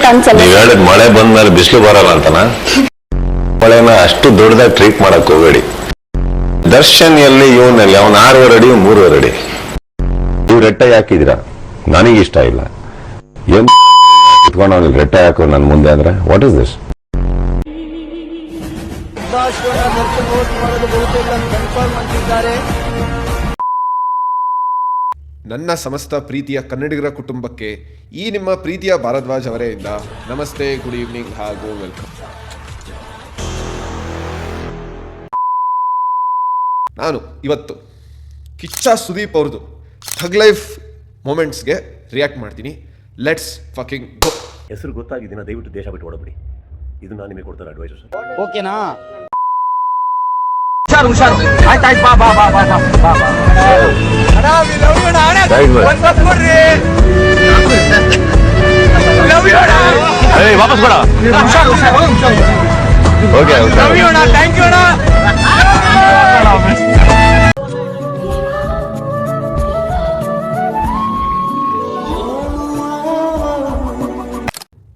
ಅಂತ ಅನ್ಸಲ್ಲ. ನೀವ್ ಹೇಳಿದ್ ಮಳೆ ಬಂದ್ಮೇಲೆ ಬಿಸಿಲು ಬರಲ್ಲ ಅಂತನ? ಮಳೆನ ಅಷ್ಟು ದೊಡ್ಡದಾಗಿ ಟ್ರೀಟ್ ಮಾಡಕ್ ಹೋಗಬೇಡಿ. ದರ್ಶನ್ ಎಲ್ಲಿ ಇವನಲ್ಲಿ ಅವನ್ 6 ಅಡಿ 3 ಅಡಿ. ನೀವು ರೆಟ್ಟೆ ಹಾಕಿದಿರಾ, ನನಗಿಷ್ಟ ಇಲ್ಲ. ಏನ್ ಇಟ್ಕೊಂಡು ಅವ್ನಿಗೆ ರೆಟ್ಟೆ ಹಾಕೋ ನನ್ ಮುಂದೆ ಅಂದ್ರೆ ವಾಟ್ ಇಸ್ ದಿಸ್? ನನ್ನ ಸಮಸ್ತ ಪ್ರೀತಿಯ ಕನ್ನಡಿಗರ ಕುಟುಂಬಕ್ಕೆ ಈ ನಿಮ್ಮ ಪ್ರೀತಿಯ ಭಾರದ್ವಾಜ್ ಅವರೆಯಿಂದ ನಮಸ್ತೆ, ಗುಡ್ ಈವ್ನಿಂಗ್ ಹಾಗೂ ವೆಲ್ಕಮ್. ನಾನು ಇವತ್ತು ಕಿಚ್ಚ ಸುದೀಪ್ ಅವ್ರದ್ದು ಥಗ್ ಲೈಫ್ ಮೂಮೆಂಟ್ಸ್ಗೆ ರಿಯಾಕ್ಟ್ ಮಾಡ್ತೀನಿ. ಲೆಟ್ಸ್ ಫಕಿಂಗ್ ಗೋ. ಹೆಸರು ಗೊತ್ತಾಗಿದ್ದೀನ, ದಯವಿಟ್ಟು ದೇಶ ಬಿಟ್ಟು ಓಡಬೇಡಿ. ಇದು ನಾನು ನಿಮಗೆ ಕೊಡ್ತಾರೆ ಅಡ್ವೈಸ್. ಓಕೆನಾ? ವಾಪಸ್ ಬೇಡ. ಓಕೆ,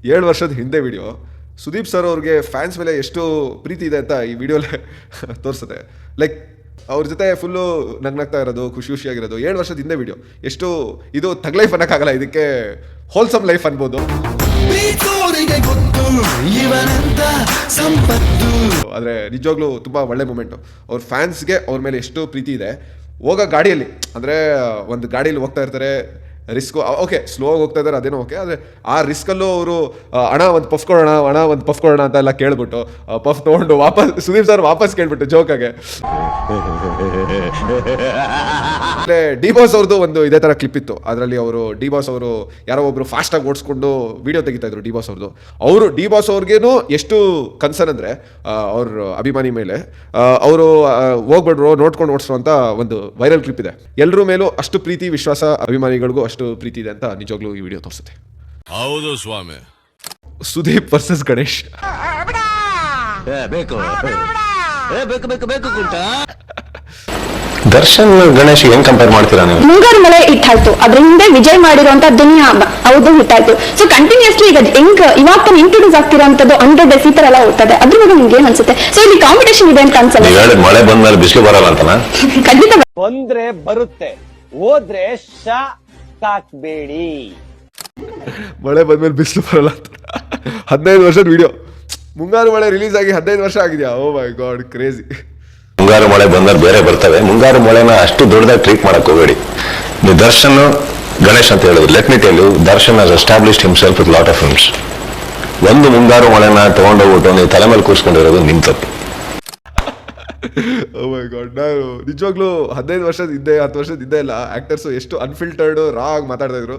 7 ವರ್ಷದ ಹಿಂದೆ ವಿಡಿಯೋ. ಸುದೀಪ್ ಸರ್ ಅವ್ರಿಗೆ ಫ್ಯಾನ್ಸ್ ಮೇಲೆ ಎಷ್ಟು ಪ್ರೀತಿ ಇದೆ ಅಂತ ಈ ವಿಡಿಯೋಲೆ ತೋರಿಸುತ್ತೆ. ಲೈಕ್ ಅವ್ರ ಜೊತೆ ಫುಲ್ಲು ನಗ್ನಗ್ತಾ ಇರೋದು, ಖುಷಿಯಾಗಿರೋದು. 7 ವರ್ಷದ ಹಿಂದೆ ವಿಡಿಯೋ. ಎಷ್ಟು ಇದು ಥಗ್ ಲೈಫ್ ಅನ್ನೋಕ್ಕಾಗಲ್ಲ, ಇದಕ್ಕೆ ಹೋಲ್ಸಮ್ ಲೈಫ್ ಅನ್ಬೋದು. ಆದರೆ ನಿಜವಾಗ್ಲೂ ತುಂಬ ಒಳ್ಳೆ ಮೂಮೆಂಟು. ಅವ್ರ ಫ್ಯಾನ್ಸ್ಗೆ ಅವ್ರ ಮೇಲೆ ಎಷ್ಟು ಪ್ರೀತಿ ಇದೆ. ಹೋಗೋ ಗಾಡಿಯಲ್ಲಿ, ಅಂದರೆ ಒಂದು ಗಾಡಿಯಲ್ಲಿ ಹೋಗ್ತಾ ಇರ್ತಾರೆ, ರಿಸ್ಕು ಓಕೆ, ಸ್ಲೋ ಆಗಿ ಹೋಗ್ತಾ ಇದ್ದಾರೆ, ಅದೇನೋ ಓಕೆ. ಆದರೆ ಆ ರಿಸ್ಕಲ್ಲೂ ಅವರು ಹಣ ಒಂದು ಪಫ್ ಕೊಡೋಣ ಅಂತ ಎಲ್ಲ ಕೇಳ್ಬಿಟ್ಟು ಪಫ್ ತೊಗೊಂಡು ವಾಪಸ್ ಸುದೀಪ್ ಸರ್ ವಾಪಸ್ ಕೇಳ್ಬಿಟ್ಟು ಜೋಕಾಗೆ. ಡಿ ಬಾಸ್ ಅವ್ರದ್ದು ಒಂದು ಇದೇ ಥರ ಕ್ಲಿಪ್ ಇತ್ತು. ಅದರಲ್ಲಿ ಅವರು ಡಿ ಬಾಸ್ ಅವರು ಯಾರೋ ಒಬ್ರು ಫಾಸ್ಟಾಗಿ ಓಡಿಸ್ಕೊಂಡು ವಿಡಿಯೋ ತೆಗಿತಾ ಇದ್ರು ಡಿ ಬಾಸ್ ಅವ್ರದ್ದು. ಡಿ ಬಾಸ್ ಅವ್ರಿಗೇನು ಎಷ್ಟು ಕನ್ಸರ್ನ್ ಅಂದರೆ ಅವ್ರ ಅಭಿಮಾನಿ ಮೇಲೆ, ಅವರು ಹೋಗ್ಬಿಡ್ರು ನೋಡ್ಕೊಂಡು ಓಡಿಸೋ ಅಂತ ಒಂದು ವೈರಲ್ ಕ್ಲಿಪ್ ಇದೆ. ಎಲ್ಲರ ಮೇಲೂ ಅಷ್ಟು ಪ್ರೀತಿ ವಿಶ್ವಾಸ, ಅಭಿಮಾನಿಗಳಿಗೂ ಅಷ್ಟು ಪ್ರೀತಿ ಇದೆ ಅಂತ ನಿಜವಾಗ್ಲೂ ಈ ವಿಡಿಯೋ ತೋರಿಸುತ್ತೆ. ಹೌದು ಸ್ವಾಮಿ. ಸುದೀಪ್ ವರ್ಸಸ್ ಗಣೇಶ್. ದರ್ಶನ್ ಗಣೇಶ್ ಹೆಂಗ್ ಕಂಪೇರ್ ಮಾಡ್ತೀರಾ ನೀವು? ಮುಂಗಾರು ಮಳೆ ಹಿಟ್ ಆಯ್ತು, ಅದ್ರ ಹಿಂದೆ ವಿಜಯ್ ಮಾಡಿರುವಂತ ದುನಿಯಾ ಹೌದು ಹಿಟ್ ಆಯ್ತು. ಸೊ ಕಂಟಿನ್ಯೂಸ್ಲಿ ಈಗ ಹೆಂಗ್ ಇವಾಗ ತಾನು ಇಂಟ್ರೊಡ್ಯೂಸ್ ಆಗ್ತಿರೋಂಥದ್ದು 100 days ಈ ತರ ಎಲ್ಲ ಹೋಗ್ತದೆ. ಅದ್ರ ಬಗ್ಗೆ ನಿಮ್ಗೆ ಏನ್ ಅನ್ಸುತ್ತೆ? ಸೊ ಇಲ್ಲಿ ಕಾಂಪಿಟೇಷನ್ ಇದೆ ಅಂತ ಅನ್ಸಲ್ಲ. ನೀವ್ ಹೇಳಿದ್ ಮಳೆ ಬಂದ್ಮೇಲೆ ಬಿಸಿಲು ಬರಲ್ಲ ಅಂತನ? ಖಂಡಿತ ಬಂದ್ರೆ ಬರುತ್ತೆ, ಹೋದ್ರೆ ಶಾಕ್ಬೇಡಿ. ಮಳೆ ಬಂದ್ಮೇಲೆ ಬಿಸಿಲು ಬರಲ್ಲ ಅಂತ 15 ವರ್ಷದ ವಿಡಿಯೋ. ಮುಂಗಾರು ಮಳೆ ರಿಲೀಸ್ ಆಗಿ 15 ವರ್ಷ ಆಗಿದೆಯಾ? ಓ ಮೈ ಗಾಡ್, ಕ್ರೇಜಿ. ಮುಂಗಾರು ಮಳೆ ಬಂದ್ರೆ ಬೇರೆ ಬರ್ತವೆ. ಮುಂಗಾರು ಮಳೆನ ಅಷ್ಟು ದೊಡ್ಡದಾಗಿ ಟ್ರೀಟ್ ಮಾಡಕ್ ಹೋಗಬೇಡಿ. ನೀವು ದರ್ಶನ್ ಗಣೇಶ್ ಅಂತ ಹೇಳಿದ್ರು. Let me tell you, Darshan has established himself with lot of films. ಒಂದು ಮುಂಗಾರು ಮಳೆನ ತಗೊಂಡೋಗ್ಬಿಟ್ಟು ನೀವು ತಲೆ ಮೇಲೆ ಕೂರ್ಸ್ಕೊಂಡಿರೋದು ನಿಮ್ ತಪ್ಪು. ಓ ಮೈ ಗಾಡ್, ನಾನು ನಿಜವಾಗ್ಲೂ 15 ವರ್ಷದ ಹಿಂದೆ 10 ವರ್ಷದ ಹಿಂದೆ ಎಲ್ಲ ಆಕ್ಟರ್ಸ್ ಎಷ್ಟು ಅನ್ಫಿಲ್ಟರ್ಡ್ ರಾ ಆಗಿ ಮಾತಾಡ್ತಾ ಇದ್ರು.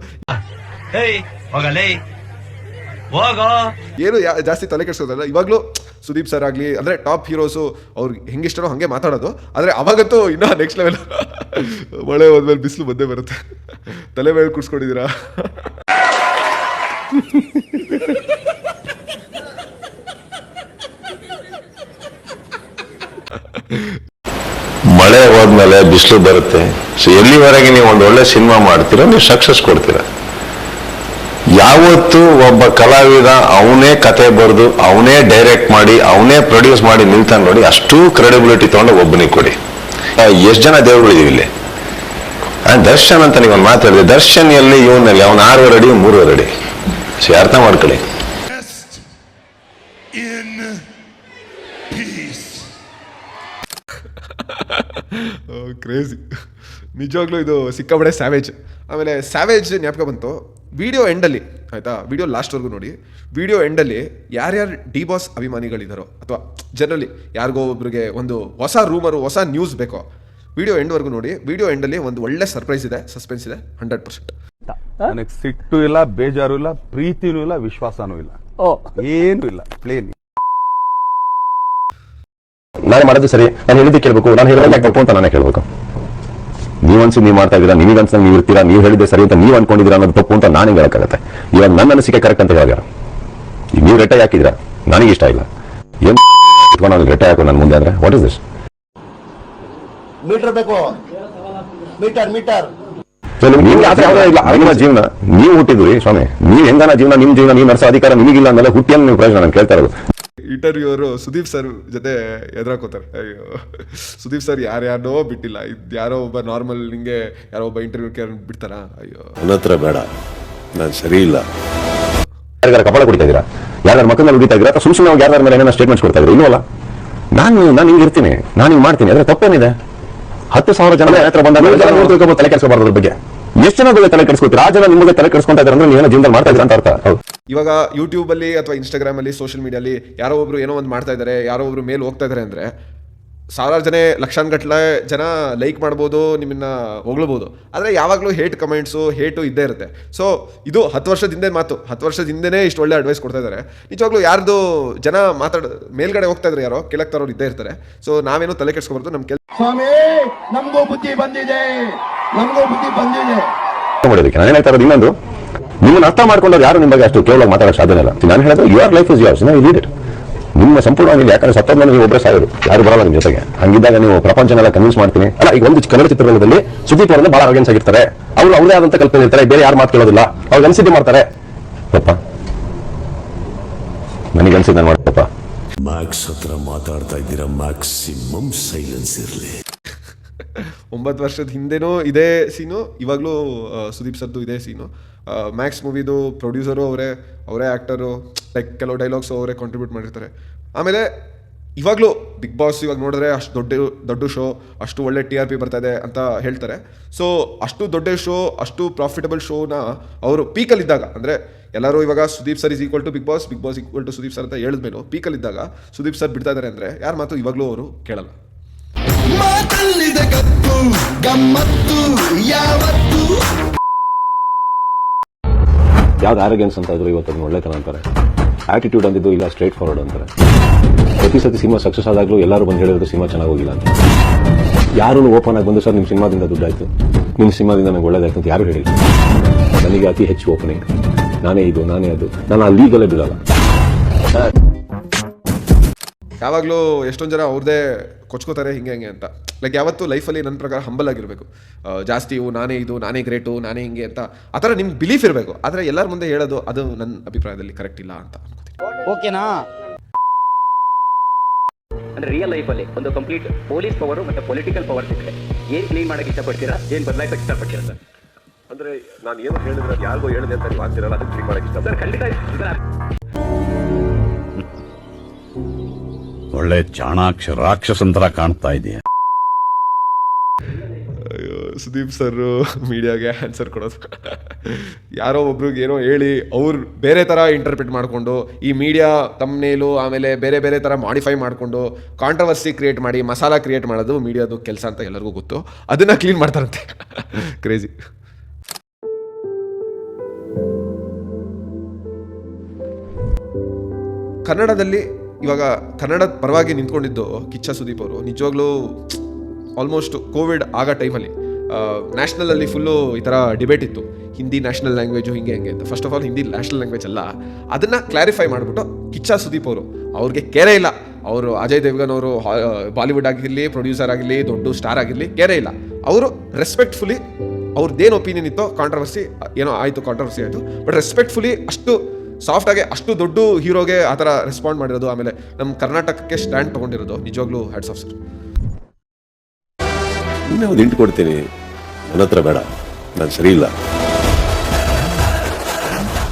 ಏನು ಜಾಸ್ತಿ ತಲೆ ಕೆಡ್ಸೋದಲ್ಲ. ಇವಾಗ್ಲೂ ಸುದೀಪ್ ಸರ್ ಆಗ್ಲಿ, ಅಂದ್ರೆ ಟಾಪ್ ಹೀರೋಸು ಅವ್ರಿಗೆ ಹೆಂಗಿಷ್ಟನೋ ಹಂಗೆ ಮಾತಾಡೋದು. ಆದ್ರೆ ಅವಾಗಂತೂ ಇನ್ನೂ ನೆಕ್ಸ್ಟ್ ಲೆವೆಲ್. ಮಳೆ ಹೋದ್ಮೇಲೆ ಬಿಸಿಲು ಬಂದೇ ಬರುತ್ತೆ. ತಲೆ ಮೇಲೆ ಕೂರ್ಸ್ಕೊಂಡಿದ್ದೀರಾ? ಮಳೆ ಹೋದ್ಮೇಲೆ ಬಿಸಿಲು ಬರುತ್ತೆ. ಸೊ ಎಲ್ಲಿವರೆಗೆ ನೀವು ಒಂದು ಒಳ್ಳೆ ಸಿನಿಮಾ ಮಾಡ್ತೀರಾ, ನೀವು ಸಕ್ಸಸ್ ಕೊಡ್ತೀರಾ. ಯಾವತ್ತು ಒಬ್ಬ ಕಲಾವಿದ ಅವನೇ ಕತೆ ಬರೆದು ಅವನೇ ಡೈರೆಕ್ಟ್ ಮಾಡಿ ಅವನೇ ಪ್ರೊಡ್ಯೂಸ್ ಮಾಡಿ ನಿಲ್ತಾನೆ ನೋಡಿ, ಅಷ್ಟು ಕ್ರೆಡಿಬಿಲಿಟಿ ತಗೊಂಡು ಒಬ್ಬನಿಗೆ ಕೊಡಿ. ಎಷ್ಟು ಜನ ದೇವರುಗಳಿದೀವಿ ಇಲ್ಲಿ. ದರ್ಶನ್ ಅಂತ ನೀವು ಒಂದು ಮಾತಾಡಿದೆ. ದರ್ಶನ್ ಎಲ್ಲಿ ಇವನಲ್ಲಿ ಅವನ್ 6 ಅಡಿ 3 ಅಡಿ. ಸೊ ಅರ್ಥ ಮಾಡ್ಕೊಳ್ಳಿ. ಕ್ರೇಜಿ. ನಿಜವಾಗ್ಲೂ ಇದು ಸಿಕ್ಕಾಬಡೆ ಸ್ಯಾವೇಜ್. ಆಮೇಲೆ ಸ್ಯಾವೇಜ್ ಜ್ಞಾಪಕ ಬಂತು ವಿಡಿಯೋ ಎಂಡಲ್ಲಿ, ಆಯಿತಾ? ವಿಡಿಯೋ ಲಾಸ್ಟ್ವರೆಗೂ ನೋಡಿ. ವಿಡಿಯೋ ಎಂಡಲ್ಲಿ ಯಾರ್ಯಾರು ಡಿ ಬಾಸ್ ಅಭಿಮಾನಿಗಳಿದ್ದಾರೋ ಅಥವಾ ಜನರಲಿ ಯಾರಿಗೋ ಒಬ್ರಿಗೆ ಒಂದು ಹೊಸ ರೂಮರು, ಹೊಸ ನ್ಯೂಸ್ ಬೇಕೋ, ವಿಡಿಯೋ ಎಂಡ್ವರೆಗೂ ನೋಡಿ. ವಿಡಿಯೋ ಎಂಡಲ್ಲಿ ಒಂದು ಒಳ್ಳೆ ಸರ್ಪ್ರೈಸ್ ಇದೆ, ಸಸ್ಪೆನ್ಸ್ ಇದೆ. 100%. ನನಗೆ ಸಿಟ್ಟು ಇಲ್ಲ, ಬೇಜಾರು ಇಲ್ಲ, ಪ್ರೀತಿನೂ ಇಲ್ಲ, ವಿಶ್ವಾಸನೂ ಇಲ್ಲ, ಏನು ಇಲ್ಲ, ಪ್ಲೇನ್. ನಾನು ಮಾಡೋದು ಸರಿ, ನಾನು ಹೇಳಿದ್ದು ಕೇಳಬೇಕು, ನಾನು ಹೇಳಿದ್ರೆ ತಪ್ಪು ಅಂತ ನಾನೇ ಕೇಳಬೇಕು. ನೀವನ್ಸಿ ನೀವು ಮಾಡ್ತಾ ಇದ್ದೀರಾ, ನೀವನ್ಸ ನೀವು ಇರ್ತೀರಾ, ನೀವು ಹೇಳಿದ್ದೆ ಸರಿ ಅಂತ ನೀವು ಅನ್ಕೊಂಡಿದ್ದೀರಾ ಅನ್ನೋದು ತಪ್ಪು ಅಂತ ನಾನು ಹೇಳಕ್ಕಾಗತ್ತೆ. ಇವಾಗ ನನ್ನ ಅನಿಸಿಕೆ ಕರೆಕ್ಟ್ ಅಂತ ಹೇಳ್ಯಾರ. ಈಗ ನೀವು ರೆಟ್ಟೆ ಹಾಕಿದ್ದೀರಾ, ನನಗಿಷ್ಟ ಇಲ್ಲ. ಏನ್ ಇಟ್ಕೊಂಡು ರೆಟ್ಟೆ ಹಾಕೋ ನನ್ನ ಮುಂದೆ ಅಂದ್ರೆ ವಾಟ್ ಇಸ್ ದಿಸ್? ಮೀಟರ್ ಬೇಕು, ಮೀಟರ್. ನಿಮ್ಗೆ ಆತರ ಯಾವುದೇ ಇಲ್ಲ. ನಿಮ್ಮ ಜೀವನ ನೀವು ಹುಟ್ಟಿದ್ರಿ ಸ್ವಾಮಿ, ನೀವ್ ಹೆಂಗನ ಜೀವನ ನಿಮ್ ಜೀವನ ನೀವು ನಡೆಸೋ ಅಧಿಕಾರ ನಿಮಗಿಲ್ಲ ಅಂದಲ್ಲ ಹುಟ್ಟಿಯನ್ನು ನೀವು ಪ್ರಯೋಜನ ನಾನು ಕೇಳ್ತಾ ಇರೋದು. ಇಂಟರ್ವ್ಯೂ ಅವರು ಸುದೀಪ್ ಸರ್ ಜೊತೆ ಎದುರಾಕೋತಾರೆ. ಅಯ್ಯೋ ಸುದೀಪ್ ಸರ್ ಯಾರ್ಯಾರನೋ ಬಿಟ್ಟಿಲ್ಲ, ಯಾರೋ ಒಬ್ಬ ನಾರ್ಮಲ್ ನಿಂಗೆ ಯಾರೋ ಒಬ್ಬ ಇಂಟರ್ವ್ಯೂ ಬಿಡ್ತಾರ? ಅಯ್ಯೋ ನನ್ನ ಹತ್ರ ಬೇಡ, ನಾನು ಸರಿ ಇಲ್ಲ. ಯಾರ್ಯಾರ ಕಪಾಳ ಕುಡಿತಾ ಇದೀರಾ, ಯಾರ್ಯಾರ ಮಕ್ಕಳಲ್ಲಿ ಉಡಿತಾ ಇದ್ದೀರಾ, ಅಥವಾ ಸುಮ್ಮನೆ ಯಾರ್ಯಾರ ಮೇಲೆ ಏನಾರ ಸ್ಟೇಟ್ಮೆಂಟ್ಸ್ ಕೊಡ್ತಾ ಇದ್ರು? ಇಲ್ವಲ್ಲ, ನಾನು ಹಿಂಗೆ ಇರ್ತೀನಿ, ನಾನು ಹಿಂಗೆ ಮಾಡ್ತೀನಿ, ಅದ್ರ ತಪ್ಪೇನಿದೆ? 10,000 ಜನ ಹತ್ರ ಬಂದಾಗ ತಲೆ ಕೆಡಿಸ್ಕೋಬಾರ್ದು. ಅದ್ರ ಬಗ್ಗೆ ಎಷ್ಟು ಜನ ಬಗ್ಗೆ ತಲೆ ಕೆಡಿಸ್ಕೊತೀರಾ? ಆ ಜನ ನಿಮಗೆ ತಲೆ ಕೆಡಿಸ್ಕೊಂತಾ ಇದ್ದಾರೆ ಅಂದ್ರೆ ನೀವೇನೋ ಜೀವನದಲ್ಲಿ ಮಾಡ್ತಾ ಇದ್ದೀರಾ ಅಂತ ಅರ್ಥ. ಇವಾಗ ಯೂಟ್ಯೂಬ್ ಅಲ್ಲಿ ಅಥವಾ ಇನ್ಸ್ಟಾಗ್ರಾಮ್ ಅಲ್ಲಿ ಸೋಷಿಯಲ್ ಮೀಡಿಯಾಲಿ ಯಾರೋ ಒಬ್ರು ಏನೋ ಒಂದು ಮಾಡ್ತಾ ಇದ್ದಾರೆ, ಯಾರೋ ಒಬ್ರು ಮೇಲೆ ಹೋಗ್ತಾ ಇದ್ದಾರೆ ಅಂದ್ರೆ ಸಾವಿರಾರು ಜನ ಲಕ್ಷಾನ್ಗಟ್ಲೆ ಜನ ಲೈಕ್ ಮಾಡ್ಬೋದು, ನಿಮ್ಮನ್ನ ಹೊಗಳ್ಬೋದು, ಆದರೆ ಯಾವಾಗಲೂ ಹೇಟ್ ಕಮೆಂಟ್ಸು ಹೇಟು ಇದ್ದೇ ಇರುತ್ತೆ. ಸೊ ಇದು 10 ವರ್ಷದ ಹಿಂದೆ ಮಾತು, 10 ವರ್ಷದ ಹಿಂದೆನೇ ಇಷ್ಟು ಒಳ್ಳೆ ಅಡ್ವೈಸ್ ಕೊಡ್ತಾ ಇದ್ದಾರೆ. ನಿಜವಾಗ್ಲೂ ಯಾರ್ದು ಜನ ಮೇಲ್ಗಡೆ ಹೋಗ್ತಾ ಇದ್ರೆ ಯಾರೋ ಕೆಳಗೆ ತರೋರು ಇದ್ದೇ ಇರ್ತಾರೆ. ಸೊ ನಾವೇನು ತಲೆ ಕೆಡಿಸ್ಕೊಬಾರ್ದು. ನಮ್ಮ ಸ್ವಾಮಿ ನಮಗೂ ಬುದ್ಧಿ ಬಂದಿದೆ, ನಮಗೂ ಬುದ್ಧಿ ಬಂದಿದೆ. ಮಾಡೋದಕ್ಕೆ ನಾನು ಹೇಳ್ತಾ ಇರೋದು ಇನ್ನೊಂದು, ನಿಮ್ಮನ್ನ ಅರ್ಥ ಮಾಡ್ಕೊಂಡವ್ರು ಯಾರು ನಿಮ್ಮ ಬಗ್ಗೆ ಅಷ್ಟು ಕೇವಲ ಮಾತಾಡೋಕೆ ಸಾಧ್ಯ ಇಲ್ಲ. ನಾನು ಹೇಳಿದ್ರೆ ಯುವರ್ ಲೈಫ್ ಇಸ್ ಯೋರ್ಸ್, ನೀವು ಲೀಡ್ ಇಟ್. ನಿಮ್ಮ ಸಂಪೂರ್ಣವಾಗಿ ಯಾಕಂದ್ರೆ ಸತ್ತೋದ್ಮೇಲೆ ನೀವು ಒಬ್ಬರೇ ಸಾಯೋರು, ಯಾರು ಬರಲ್ಲ ನಿಮ್ಮ ಜೊತೆಗೆ. ಹಂಗಿದ್ದಾಗ ನೀವು ಪ್ರಪಂಚನೆಲ್ಲ ಕನ್ವಿನ್ಸ್ ಮಾಡ್ತೀನಿ ಅಲ್ಲ. ಈಗ ಒಂದು ಕನ್ನಡ ಚಿತ್ರರಂಗದಲ್ಲಿ ಸುದೀಪ್ ಅವರನ್ನ ಬಹಳ ಅರ್ಗನ್ಸ್ ಆಗಿರ್ತಾರೆ, ಅವರು ಅವ್ರದೇ ಆದಂತ ಕಲ್ಪನೆ ಇರ್ತಾರೆ, ಬೇರೆ ಯಾರು ಮಾತು ಕೇಳೋದಿಲ್ಲ, ಅವ್ರಿಗೆ ಅನ್ಸಿದ್ದೆ ಮಾಡ್ತಾರೆ. ತಪ್ಪ ನನಗೆ ಅನ್ಸಿದ್ದು ನಾನು ಮಾಡ್ತಪ್ಪ. ಮ್ಯಾಕ್ಸ್ ಹತ್ರ ಮಾತಾಡ್ತಾ ಇದ್ದೀರಾ, ಮ್ಯಾಕ್ಸಿಮಮ್ ಸೈಲೆನ್ಸ್ ಇರಲಿ. 9 ವರ್ಷದ ಹಿಂದೆನೂ ಇದೇ ಸೀನು, ಇವಾಗಲೂ ಸುದೀಪ್ ಸರ್ದು ಇದೇ ಸೀನು. ಮ್ಯಾಕ್ಸ್ ಮೂವಿದು ಪ್ರೊಡ್ಯೂಸರು ಅವರೇ ಆ್ಯಕ್ಟರು, ಲೈಕ್ ಕೆಲವು ಡೈಲಾಗ್ಸು ಅವರೇ ಕಾಂಟ್ರಿಬ್ಯೂಟ್ ಮಾಡಿರ್ತಾರೆ. ಆಮೇಲೆ ಇವಾಗಲೂ ಬಿಗ್ ಬಾಸ್ ಇವಾಗ ನೋಡಿದ್ರೆ ಅಷ್ಟು ದೊಡ್ಡ ಶೋ, ಅಷ್ಟು ಒಳ್ಳೆ TRP ಬರ್ತಾ ಇದೆ ಅಂತ ಹೇಳ್ತಾರೆ. ಸೊ ಅಷ್ಟು ದೊಡ್ಡ ಶೋ, ಅಷ್ಟು ಪ್ರಾಫಿಟಬಲ್ ಶೋನ ಅವರು ಪೀಕಲ್ಲಿದ್ದಾಗ, ಅಂದರೆ ಎಲ್ಲರೂ ಇವಾಗ Sudeep sir is equal to big boss equal to Sudeep sir ಅಂತ ಹೇಳಿದ್ಮೇಲೆ ಪೀಕಲ್ಲಿದ್ದಾಗ ಸುದೀಪ್ ಸರ್ ಬಿಡ್ತಾ ಇದ್ದಾರೆ ಅಂದರೆ ಯಾರ ಮಾತು ಇವಾಗಲೂ ಅವರು ಕೇಳಲ್ಲ. ಮಾತಲ್ಲಿದೆ ಗತ್ತು ಗಮ್ಮತ್ತು ಯಾವತ್ತು. ಯಾವ್ದು ಆರೋಗ್ಯನ್ಸ್ ಅಂತ ಇದ್ರು ಇವತ್ತು ಅದನ್ನ ಒಳ್ಳೆತನ ಅಂತಾರೆ, ಆಟಿಟ್ಯೂಡ್ ಅಂದಿದ್ದು ಇಲ್ಲ ಸ್ಟ್ರೇಟ್ ಫಾರ್ವರ್ಡ್ ಅಂತಾರೆ. ಪ್ರತಿ ಸತಿ ಸಿನಿಮಾ ಸಕ್ಸಸ್ ಆದಾಗಲೂ ಎಲ್ಲರೂ ಬಂದು ಹೇಳಿರೋದು ಸಿನಿಮಾ ಚೆನ್ನಾಗಿ ಹೋಗಿಲ್ಲ ಅಂತ. ಯಾರೂ ಓಪನ್ ಆಗಿ ಬಂದು ಸರ್ ನಿಮ್ಮ ಸಿನಿಮಾದಿಂದ ದುಡ್ಡಾಯ್ತು, ನಿಮ್ಮ ಸಿನಿಮಾದಿಂದ ನನಗೆ ಒಳ್ಳೇದಾಯ್ತು ಅಂತ ಯಾರು ಹೇಳಿಲ್ಲ. ನನಗೆ ಅತಿ ಹೆಚ್ಚು ಓಪನಿಂಗ್, ನಾನೇ ಇದು ನಾನೇ ಅದು, ನಾನು ಆ ಲೀಗಲ್ಲೇ ಬಿಡಲ್ಲ. ಯಾವಾಗಲೂ ಎಷ್ಟೊಂದು ಜನ ಅವ್ರದ್ದೇ ಕೊಚ್ಕೋತಾರೆ ಹಿಂಗೆ ಅಂತ. ಲೈಕ್ ಯಾವತ್ತೂ ಲೈಫಲ್ಲಿ ನನ್ನ ಪ್ರಕಾರ ಹಂಬಲ್ ಆಗಿರಬೇಕು. ಜಾಸ್ತಿ ನಾನೇ ಇದು, ನಾನೇ ಗ್ರೇಟು, ನಾನೇ ಹಿಂಗೆ ಅಂತ ಆ ಥರ ನಿಮ್ಗೆ ಬಿಲೀಫ್ ಇರಬೇಕು. ಆದರೆ ಎಲ್ಲರ ಮುಂದೆ ಹೇಳೋದು ಅದು ನನ್ನ ಅಭಿಪ್ರಾಯದಲ್ಲಿ ಕರೆಕ್ಟ್ ಇಲ್ಲ ಅಂತ ಅನ್ಕೋತೀನಿ. ಓಕೆನಾ? ಅಂದ್ರೆ ರಿಯಲ್ ಲೈಫ್ ಅಲ್ಲಿ ಒಂದು ಕಂಪ್ಲೀಟ್ ಪೊಲೀಸ್ ಪವರ್ ಮತ್ತೆ ಪೊಲಿಟಿಕಲ್ ಪವರ್ ಸಿಗುತ್ತೆ. ಏನ್ ಕ್ಲೀನ್ ಮಾಡಕ್ಕೆ ಇಷ್ಟಪಡ್ತೀರಾ, ಏನ್ ಬದಲಾಯಿಸಕ್ಕೆ ಇಷ್ಟಪಡ್ತೀರಾ ಸರ್? ಅಂದ್ರೆ ನಾನು ಏನು ಹೇಳಿದ್ರೆ ಯಾರಿಗೋ ಹೇಳಿದೆ ಅಂತ ನೀವು ಆಗ್ತಿರಲ್ಲ, ಅದಕ್ಕೆ ಕ್ಲೀನ್ ಮಾಡಕ್ಕೆ ಇಷ್ಟ. ಸರ್ ಖಂಡಿತ ಒಳ್ಳೆ ಚಾಣಾಕ್ಷ ರಾಕ್ಷಸಂತರ ಕಾಣ್ತಾ ಇದೆಯಾ. ಸುದೀಪ್ ಸರ್ ಮೀಡಿಯಾಗೆ ಆನ್ಸರ್ ಕೊಡೋದು, ಯಾರೋ ಒಬ್ರಿಗೆ ಏನೋ ಹೇಳಿ ಅವ್ರು ಬೇರೆ ಥರ ಇಂಟರ್ಪ್ರಿಟ್ ಮಾಡಿಕೊಂಡು ಈ ಮೀಡಿಯಾ ತಮ್ನೇಲು ಆಮೇಲೆ ಬೇರೆ ಬೇರೆ ಥರ ಮಾಡಿಫೈ ಮಾಡಿಕೊಂಡು ಕಾಂಟ್ರವರ್ಸಿ ಕ್ರಿಯೇಟ್ ಮಾಡಿ ಮಸಾಲ ಕ್ರಿಯೇಟ್ ಮಾಡೋದು ಮೀಡಿಯಾದು ಕೆಲಸ ಅಂತ ಎಲ್ಲರಿಗೂ ಗೊತ್ತು. ಅದನ್ನು ಕ್ಲೀನ್ ಮಾಡ್ತಾರಂತೆ. ಕ್ರೇಜಿ. ಕನ್ನಡದಲ್ಲಿ ಇವಾಗ ಕನ್ನಡದ ಪರವಾಗಿ ನಿಂತ್ಕೊಂಡಿದ್ದು ಕಿಚ್ಚ ಸುದೀಪ್ ಅವರು ನಿಜವಾಗ್ಲೂ ಆಲ್ಮೋಸ್ಟ್ ಕೋವಿಡ್ ಆಗ ಟೈಮಲ್ಲಿ ನ್ಯಾಷನಲಲ್ಲಿ ಫುಲ್ಲು ಈ ಥರ ಡಿಬೇಟ್ ಇತ್ತು, ಹಿಂದಿ ನ್ಯಾಷನಲ್ ಲ್ಯಾಂಗ್ವೇಜು ಹಿಂಗೆ ಅಂತ. First of all Hindi national language ಅಲ್ಲ, ಅದನ್ನು ಕ್ಲಾರಿಫೈ ಮಾಡಿಬಿಟ್ಟು ಕಿಚ್ಚ ಸುದೀಪ್ ಅವರು ಅವ್ರಿಗೆ ಕೇರೇ ಇಲ್ಲ. ಅವರು ಅಜಯ್ ದೇವ್ಗನ್ ಅವರು ಬಾಲಿವುಡ್ ಆಗಿರಲಿ, ಪ್ರೊಡ್ಯೂಸರ್ ಆಗಿರಲಿ, ದೊಡ್ಡ ಸ್ಟಾರ್ ಆಗಿರಲಿ, ಕೇರೇ ಇಲ್ಲ. ಅವರು ರೆಸ್ಪೆಕ್ಟ್ಫುಲಿ ಅವ್ರದ್ದೇನು ಒಪಿನಿಯನ್ ಇತ್ತೋ, ಕಾಂಟ್ರವರ್ಸಿ ಏನೋ ಆಯಿತು, ಕಾಂಟ್ರವರ್ಸಿ ಆಯಿತು, ಬಟ್ ರೆಸ್ಪೆಕ್ಟ್ಫುಲಿ ಅಷ್ಟು ಸಾಫ್ಟಾಗಿ ಅಷ್ಟು ದೊಡ್ಡ ಹೀರೋಗೆ ಆ ಥರ ರೆಸ್ಪಾಂಡ್ ಮಾಡಿರೋದು, ಆಮೇಲೆ ನಮ್ಮ ಕರ್ನಾಟಕಕ್ಕೆ ಸ್ಟ್ಯಾಂಡ್ ತೊಗೊಂಡಿರೋದು ನಿಜವಾಗ್ಲೂ ಹ್ಯಾಟ್ಸ್ ಆಫ್ ಸರ್. ಇನ್ನೇ ಒಂದು ಇಂಟು ಕೊಡ್ತೀನಿ, ನನ್ನ ಹತ್ರ ಬೇಡ, ನಾನು ಸರಿ ಇಲ್ಲ.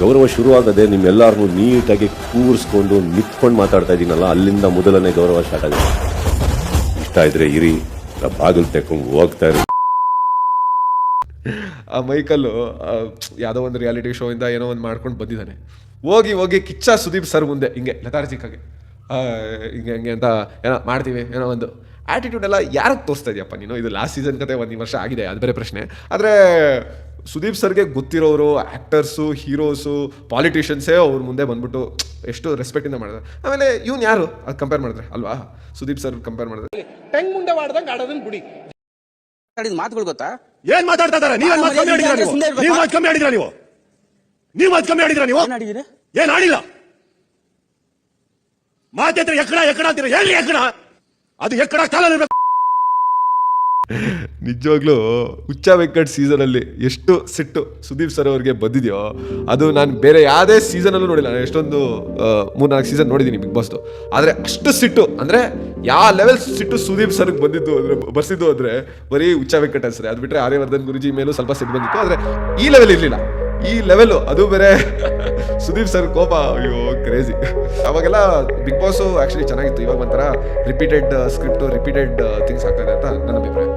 ಗೌರವ ಶುರುವಾಗದೆ ನಿಮ್ಮೆಲ್ಲರನ್ನೂ ನೀಟಾಗಿ ಕೂರಿಸ್ಕೊಂಡು ನಿಂತ್ಕೊಂಡು ಮಾತಾಡ್ತಾ ಇದ್ದೀನಲ್ಲ, ಅಲ್ಲಿಂದ ಮೊದಲನೇ ಗೌರವ ಸ್ಟಾರ್ಟ್ ಆಗಿದೆ. ಇಷ್ಟ ಇದ್ರೆ ಇರಿ, ಬಾಗಿಲು ತೆಕ್ಕೊಂಡು ಹೋಗ್ತಾ ಇರಿ. ಆ ಮೈಕಲ್ಲು ಯಾವುದೋ ಒಂದು ರಿಯಾಲಿಟಿ ಶೋ ಇಂದ ಏನೋ ಒಂದು ಮಾಡ್ಕೊಂಡು ಬಂದಿದ್ದಾನೆ. ಹೋಗಿ ಕಿಚ್ಚ ಸುದೀಪ್ ಸರ್ ಮುಂದೆ ಹಿಂಗೆ ಲೆಥಾರ್ಜಿಕ್ಕಾಗಿ ಹಿಂಗೆ ಅಂತ ಏನೋ ಮಾಡ್ತೀವಿ ಏನೋ ಒಂದು ಆ್ಯಟಿಟ್ಯೂಡ್ ಎಲ್ಲ ಯಾರಿಗೆ ತೋರಿಸ್ತಾ ಇದೆಯಪ್ಪ ನೀನು? ಇದು ಲಾಸ್ಟ್ ಸೀಸನ್ ಕತೆ 1 ವರ್ಷ ಆಗಿದೆ, ಅದು ಬೇರೆ ಪ್ರಶ್ನೆ. ಆದರೆ ಸುದೀಪ್ ಸರ್ಗೆ ಗೊತ್ತಿರೋರು, ಆ್ಯಕ್ಟರ್ಸು, ಹೀರೋಸು, ಪಾಲಿಟಿಷಿಯನ್ಸೇ ಅವ್ರ ಮುಂದೆ ಬಂದ್ಬಿಟ್ಟು ಎಷ್ಟು ರೆಸ್ಪೆಕ್ಟಿಂದ ಮಾಡಿದ್ರೆ. ಆಮೇಲೆ ಇವ್ನು ಯಾರು ಅದು ಕಂಪೇರ್ ಮಾಡಿದ್ರೆ ಅಲ್ವಾ, ಸುದೀಪ್ ಸರ್ ಕಂಪೇರ್ ಮಾಡಿದ್ರೆ ಟೆಂಗ್ ಮುಂದೆ ಮಾಡ್ದಂಗೆ ಆಡೋದನ್ನ ಬಿಡಿ. ಮಾತುಗಳು ಗೊತ್ತಾ? ಏನ್ ಮಾತಾಡ್ತಾ ಇದಾರೆ? ನೀವು ಮಾತು ಕಮ್ಮಿ ಆಡಿದ್ರ, ನೀವು ಮಾತು ಕಮ್ಮಿ ಆಡಿದ್ರ, ನೀವು ಮಾತು ಕಮ್ಮಿ ಆಡಿದ್ರ, ನೀವು ಏನ್ ಆಡಿಲ್ಲ. ಮಾತಾಡ್ತಾರೆ ಎಕ್ಕಡ ಅಂತೀರ, ಹೇಳಿ ಎಕ್ಕಡ, ಅದು ಎಕ್ಕಡ ಕಾಲ ನಿಜವಾಗ್ಲೂ ಹುಚ್ಚ ವೆಂಕಟ್ ಸೀಸನ್ ಅಲ್ಲಿ ಎಷ್ಟು ಸಿಟ್ಟು ಸುದೀಪ್ ಸರ್ ಅವ್ರಿಗೆ ಬಂದಿದೆಯೋ ಅದು ನಾನು ಬೇರೆ ಯಾವುದೇ ಸೀಸನ್ ಅಲ್ಲೂ ನೋಡಿಲ್ಲ. ನಾನು ಎಷ್ಟೊಂದು 3-4 ಸೀಸನ್ ನೋಡಿದ್ದೀನಿ ಬಿಗ್ ಬಾಸ್ದು, ಆದ್ರೆ ಅಷ್ಟು ಸಿಟ್ಟು ಅಂದ್ರೆ ಯಾವ ಲೆವೆಲ್ ಸಿಟ್ಟು ಸುದೀಪ್ ಸರ್ಗೆ ಬಂದಿದ್ದು ಅಂದ್ರೆ ಬರ್ಸಿದ್ದು ಅಂದ್ರೆ ಬರೀ ಹುಚ್ಚ ವೆಂಕಟ್ ಅನ್ಸರೆ. ಅದು ಬಿಟ್ರೆ ಆರ್ಯವರ್ಧನ್ ಗುರುಜಿ ಮೇಲೂ ಸ್ವಲ್ಪ ಸಿಟ್ಟು ಬಂದಿತ್ತು, ಆದ್ರೆ ಈ ಲೆವೆಲ್ ಇರ್ಲಿಲ್ಲ. ಈ ಲೆವೆಲ್ ಅದು ಬೇರೆ ಸುದೀಪ್ ಸರ್ ಕೋಪ, ಅಯ್ಯೋ ಕ್ರೇಜಿ. ಅವಾಗೆಲ್ಲ ಬಿಗ್ ಬಾಸ್ ಆಕ್ಚುಲಿ ಚೆನ್ನಾಗಿತ್ತು. ಇವಾಗ ಒಂಥರ ರಿಪೀಟೆಡ್ ಸ್ಕ್ರಿಪ್ಟ್, ರಿಪೀಟೆಡ್ ಥಿಂಗ್ಸ್ ಆಗ್ತಾ ಇದೆ ಅಂತ ನನ್ನ ಅಭಿಪ್ರಾಯ.